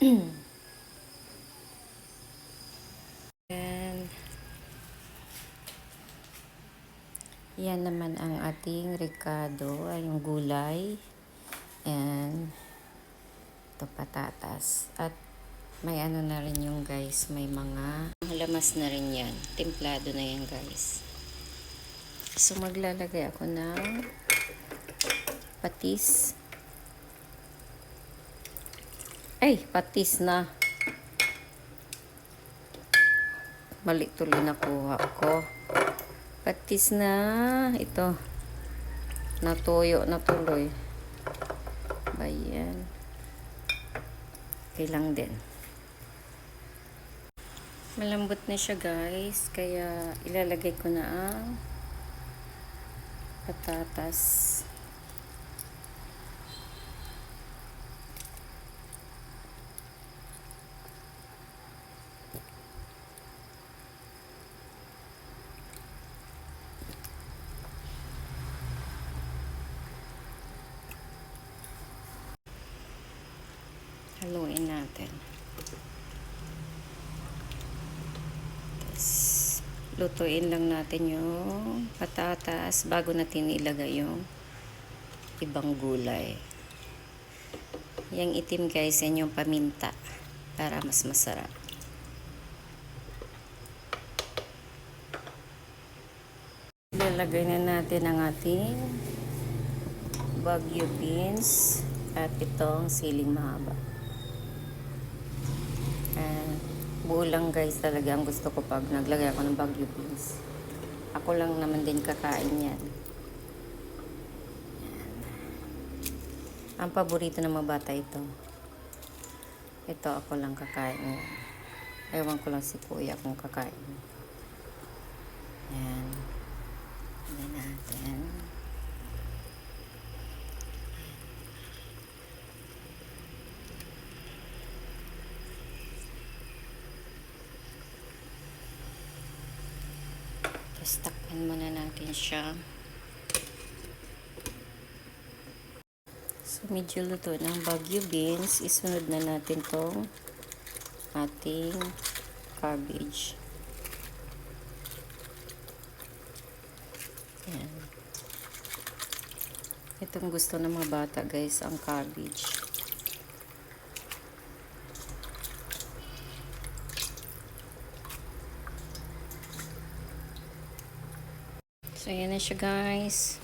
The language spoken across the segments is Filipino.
And yan naman ang ating ricado, ay yung gulay. And ito patatas. At may ano na rin yung guys, may mga lamas na rin yan. Templado na yan guys. So maglalagay ako ng patis. Ay, patis na. Mali tuloy nakuha ko. Patis na. Ito. Natuyo na tuloy. Ayan. Okay lang din. Malambot na siya guys. Kaya ilalagay ko na ang patatas. Haluin natin. Tapos, lutuin lang natin yung patatas bago natin ilagay yung ibang gulay. Yang itim guys, yan yung paminta para mas masarap. Ilalagay na natin ang ating Baguio beans at itong siling mahaba. Buo lang guys talaga ang gusto ko pag naglagay ako ng Baguio beans. Ako lang naman din kakain yan. Ang paborito ng mga bata ito. Ito ako lang kakain. Ewan ko lang si kuya kung kakain. Yan. Yan natin. Tapos takpan muna natin siya. So medyo luto ng Baguio beans. Isunod na natin tong ating cabbage. Yan. Itong gusto ng mga bata guys, ang cabbage. So, yan na siya guys.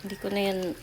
Hindi ko na yan